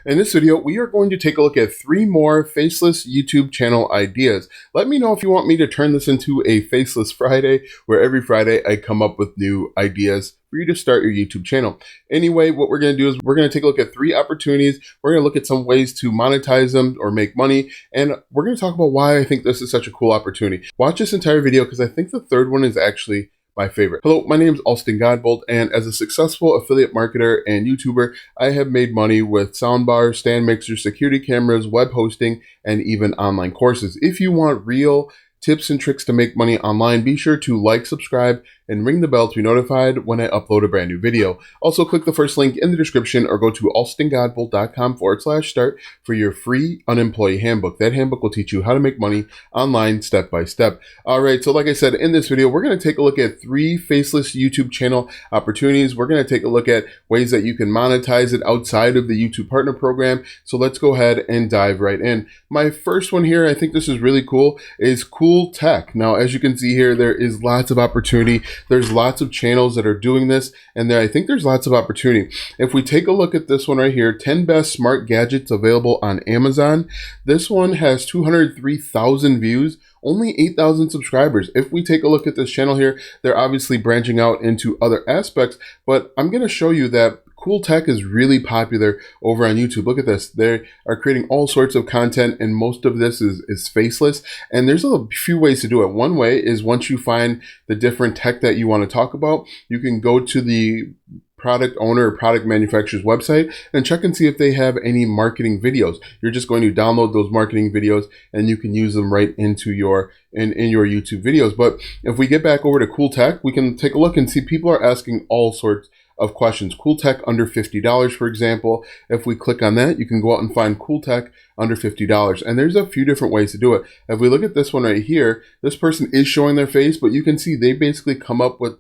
In this video, we are going to take a look at 3 more Faceless YouTube channel ideas. Let me know if you want me to turn this into a Faceless Friday, where every Friday I come up with new ideas for you to start your YouTube channel. Anyway, what we're going to do is we're going to take a look at 3 opportunities. We're going to look at some ways to monetize them or make money, and we're going to talk about why I think this is such a cool opportunity. Watch this entire video because I think the third one is actually my favorite. Hello, my name is Austin Godbold, and as a successful affiliate marketer and YouTuber, I have made money with soundbars, stand mixers, security cameras, web hosting, and even online courses. If you want real tips and tricks to make money online, be sure to like, subscribe, and ring the bell to be notified when I upload a brand new video. Also, click the first link in the description or go to austingodbold.com/start for your free unemployee handbook. That handbook will teach you how to make money online step by step. All right, so like I said, in this video, we're going to take a look at 3 Faceless YouTube channel opportunities. We're going to take a look at ways that you can monetize it outside of the YouTube Partner Program. So let's go ahead and dive right in. My first one here, I think this is really cool, is Cool Tech. Now, as you can see here, there is lots of opportunity. There's lots of channels that are doing this, and I think there's lots of opportunity. If we take a look at this one right here, 10 best smart gadgets available on Amazon. This one has 203,000 views, only 8,000 subscribers. If we take a look at this channel here, they're obviously branching out into other aspects, but I'm going to show you that Cool Tech is really popular over on YouTube. Look at this. They are creating all sorts of content, and most of this is faceless. And there's a few ways to do it. One way is once you find the different tech that you want to talk about, you can go to the product owner or product manufacturer's website and check and see if they have any marketing videos. You're just going to download those marketing videos and you can use them right into your in your YouTube videos. But if we get back over to Cool Tech, we can take a look and see people are asking all sorts of questions. Cool Tech under $50, for example. If we click on that, you can go out and find Cool Tech under $50. And there's a few different ways to do it. If we look at this one right here, this person is showing their face, but you can see they basically come up with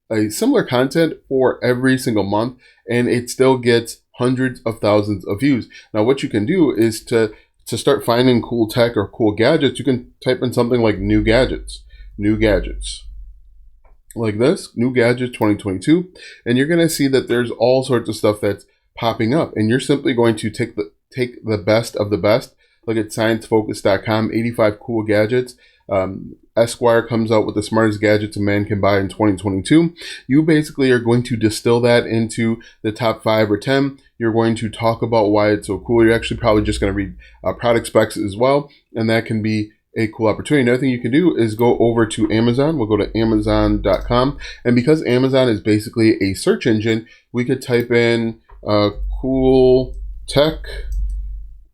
a similar content for every single month, and it still gets hundreds of thousands of views. Now, what you can do is to start finding cool tech or cool gadgets, you can type in something like new gadgets, like this, new gadgets 2022, and you're going to see that there's all sorts of stuff that's popping up, and you're simply going to take the best of the best. Look at sciencefocus.com, 85 cool gadgets. Esquire comes out with the smartest gadgets a man can buy in 2022. You basically are going to distill that into the top 5 or 10. You're going to talk about why it's so cool. You're actually probably just going to read product specs as well, and that can be a cool opportunity. Another thing you can do is go over to Amazon. We'll go to amazon.com, and because Amazon is basically a search engine, we could type in cool tech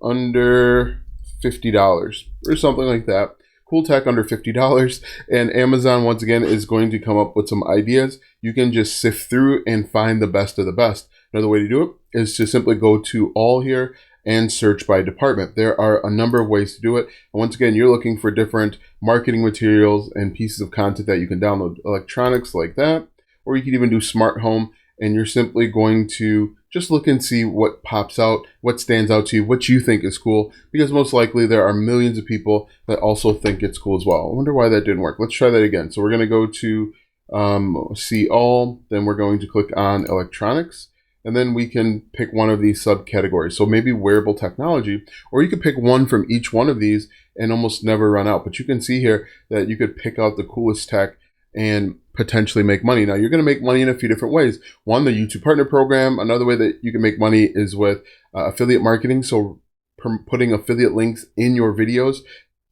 under $50 or something like that. Cool tech under $50, and Amazon once again is going to come up with some ideas. You can just sift through and find the best of the best. Another way to do it is to simply go to all here and search by department. There are a number of ways to do it. And once again, you're looking for different marketing materials and pieces of content that you can download. Electronics like that, or you can even do smart home, and you're simply going to just look and see what pops out, what stands out to you, what you think is cool, because most likely there are millions of people that also think it's cool as well. I wonder why that didn't work. Let's try that again. So we're going to go to see all, then we're going to click on electronics, and then we can pick one of these subcategories. So maybe wearable technology, or you could pick one from each one of these and almost never run out. But you can see here that you could pick out the coolest tech and potentially make money. Now, you're going to make money in a few different ways. One, the YouTube Partner Program. Another way that you can make money is with affiliate marketing. So putting affiliate links in your videos.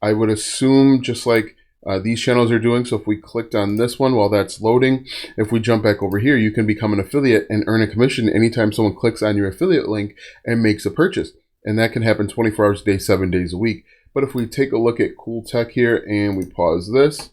I would assume just like these channels are doing. So if we clicked on this one while that's loading, if we jump back over here, you can become an affiliate and earn a commission anytime someone clicks on your affiliate link and makes a purchase. And that can happen 24 hours a day, 7 days a week. But if we take a look at Cool Tech here and we pause this,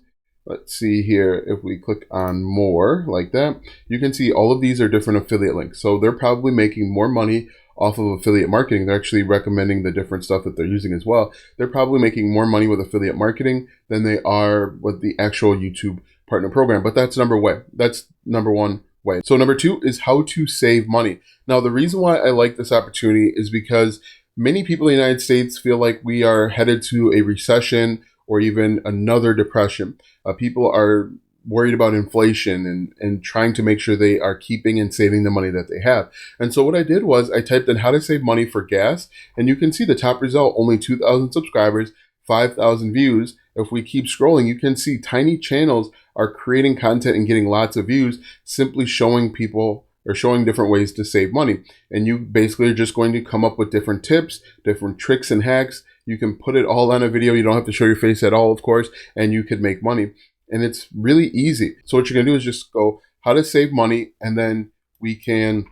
let's see here, if we click on more like that, you can see all of these are different affiliate links. So they're probably making more money off of affiliate marketing. They're actually recommending the different stuff that they're using as well. They're probably making more money with affiliate marketing than they are with the actual YouTube Partner Program. But that's number one way. So number 2 is how to save money. Now, the reason why I like this opportunity is because many people in the United States feel like we are headed to a recession or even another depression. People are worried about inflation and trying to make sure they are keeping and saving the money that they have. And so what I did was I typed in how to save money for gas, and you can see the top result, only 2,000 subscribers, 5,000 views. If we keep scrolling, you can see tiny channels are creating content and getting lots of views, simply showing people or showing different ways to save money. And you basically are just going to come up with different tips, different tricks and hacks. You can put it all on a video. You don't have to show your face at all, of course, and you could make money. And it's really easy. So what you're gonna do is just go how to save money, and then we can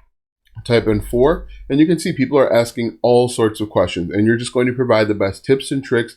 type in 4, and you can see people are asking all sorts of questions, and you're just going to provide the best tips and tricks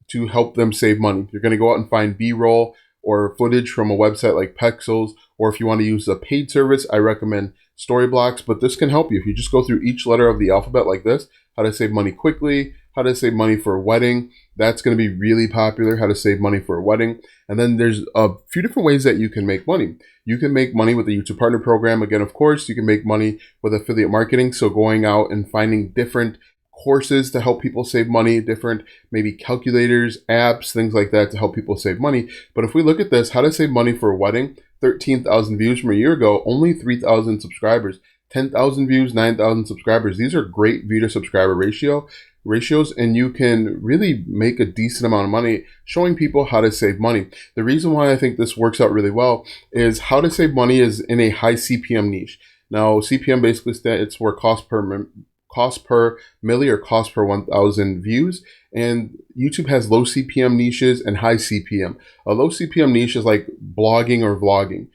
to help them save money. You're going to go out and find B-roll or footage from a website like Pexels, or if you want to use a paid service, I recommend Storyblocks, but this can help you. If you just go through each letter of the alphabet like this, how to save money quickly, how to save money for a wedding, that's going to be really popular, how to save money for a wedding. And then there's a few different ways that you can make money. You can make money with the YouTube Partner Program. Again, of course, you can make money with affiliate marketing. So going out and finding different courses to help people save money, different maybe calculators, apps, things like that to help people save money. But if we look at this, how to save money for a wedding, 13,000 views from a year ago, only 3,000 subscribers, 10,000 views, 9,000 subscribers. These are great view to subscriber ratios, and you can really make a decent amount of money showing people how to save money. The reason why I think this works out really well is how to save money is in a high CPM niche. Now, CPM basically it's where cost per milli or cost per 1,000 views. And YouTube has low CPM niches and high CPM. A low CPM niche is like blogging or vlogging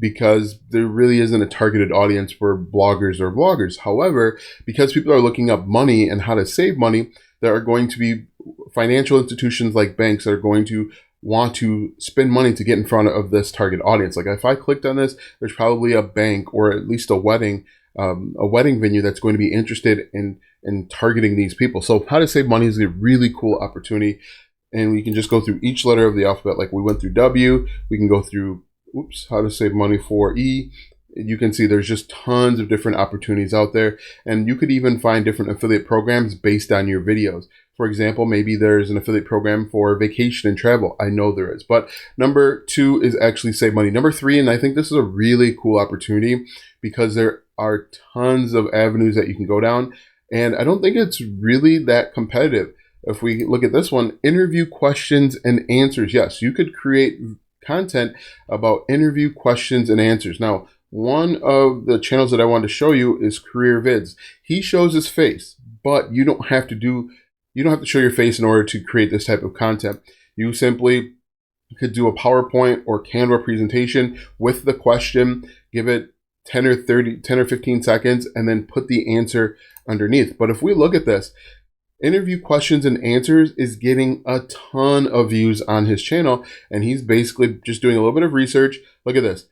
because there really isn't a targeted audience for bloggers or vloggers. However, because people are looking up money and how to save money, there are going to be financial institutions like banks that are going to want to spend money to get in front of this target audience. Like if I clicked on this, there's probably a bank or at least a wedding venue that's going to be interested in targeting these people. So how to save money is a really cool opportunity. And we can just go through each letter of the alphabet. Like we went through W, we can go through, how to save money for E. You can see there's just tons of different opportunities out there. And you could even find different affiliate programs based on your videos. For example, maybe there's an affiliate program for vacation and travel. I know there is. But number 2 is actually save money. Number 3, and I think this is a really cool opportunity because there are tons of avenues that you can go down. And I don't think it's really that competitive. If we look at this one, interview questions and answers. Yes, you could create content about interview questions and answers. Now, one of the channels that I wanted to show you is Career Vids. He shows his face, but you don't have to show your face in order to create this type of content. You simply could do a PowerPoint or Canva presentation with the question, give it 10 or 15 seconds, and then put the answer underneath. But if we look at this, interview questions and answers is getting a ton of views on his channel, and he's basically just doing a little bit of research. Look at this.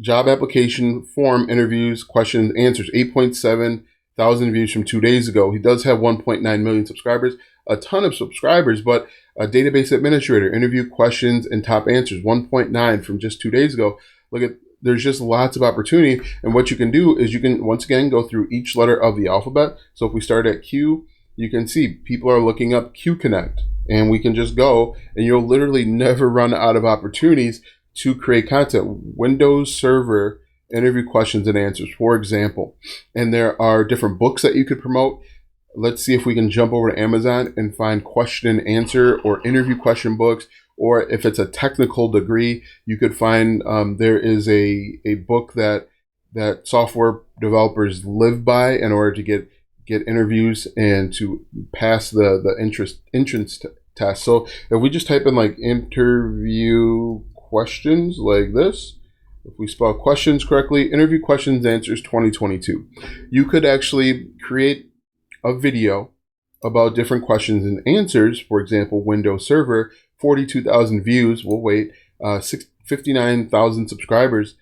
Job application form interviews, questions, answers, 8.7 thousand views from 2 days ago. He does have 1.9 million subscribers, a ton of subscribers, but a database administrator, interview questions and top answers, 1.9 from just 2 days ago. Look at, there's just lots of opportunity. And what you can do is you can, once again, go through each letter of the alphabet. So if we start at Q, you can see people are looking up Q Connect, and we can just go, and you'll literally never run out of opportunities to create content. Windows Server interview questions and answers, for example. And there are different books that you could promote. Let's see if we can jump over to Amazon and find question and answer or interview question books. Or if it's a technical degree, you could find there is a book that software developers live by in order to get interviews and to pass the entrance test. So if we just type in like interview questions like this, if we spell questions correctly, interview questions answers 2022, you could actually create a video about different questions and answers. For example, Windows Server, 42,000 views. We'll wait. 59,000 subscribers,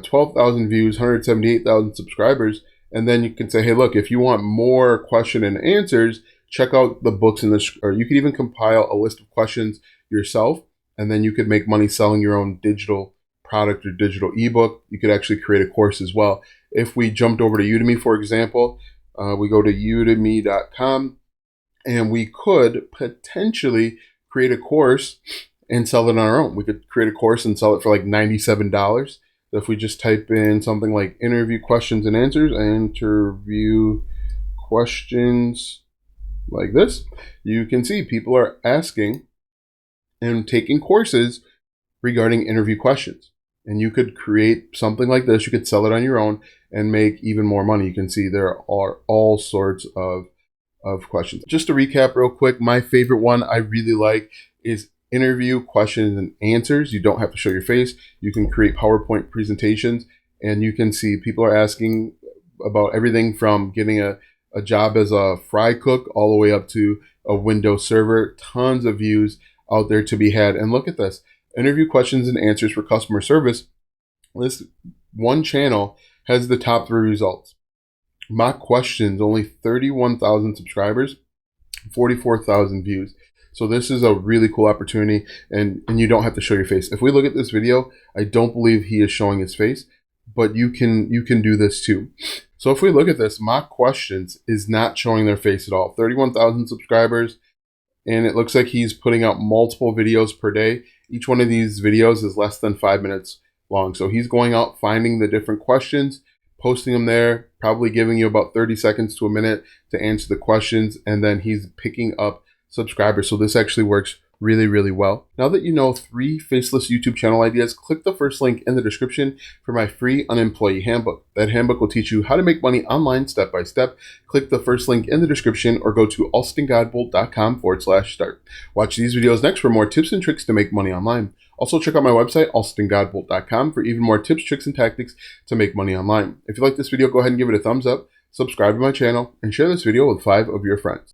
12,000 views, 178,000 subscribers. And then you can say, hey, look, if you want more question and answers, check out the books in this, or you could even compile a list of questions yourself, and then you could make money selling your own digital product or digital ebook. You could actually create a course as well. If we jumped over to Udemy, for example, we go to udemy.com, and we could potentially create a course and sell it on our own. We could create a course and sell it for like $97. So if we just type in something like interview questions and answers, interview questions like this, you can see people are asking and taking courses regarding interview questions. And you could create something like this. You could sell it on your own and make even more money. You can see there are all sorts of questions. Just to recap real quick, my favorite one I really like is interview questions and answers. You don't have to show your face. You can create PowerPoint presentations, and you can see people are asking about everything from getting a job as a fry cook all the way up to a Windows server. Tons of views out there to be had. And look at this. Interview questions and answers for customer service. This one channel has the top 3 results. Mock questions, only 31,000 subscribers, 44,000 views. So this is a really cool opportunity, and you don't have to show your face. If we look at this video, I don't believe he is showing his face, but you can do this too. So if we look at this, mock questions is not showing their face at all. 31,000 subscribers, and it looks like he's putting out multiple videos per day. Each one of these videos is less than 5 minutes long. So he's going out, finding the different questions, posting them there, probably giving you about 30 seconds to a minute to answer the questions, and then he's picking up subscribers. So this actually works really, really well. Now that you know 3 faceless YouTube channel ideas, click the first link in the description for my free unemployee handbook. That handbook will teach you how to make money online step by step. Click the first link in the description or go to alstongodbolt.com/start. Watch these videos next for more tips and tricks to make money online. Also check out my website, alstongodbolt.com, for even more tips, tricks, and tactics to make money online. If you like this video, go ahead and give it a thumbs up, subscribe to my channel, and share this video with 5 of your friends.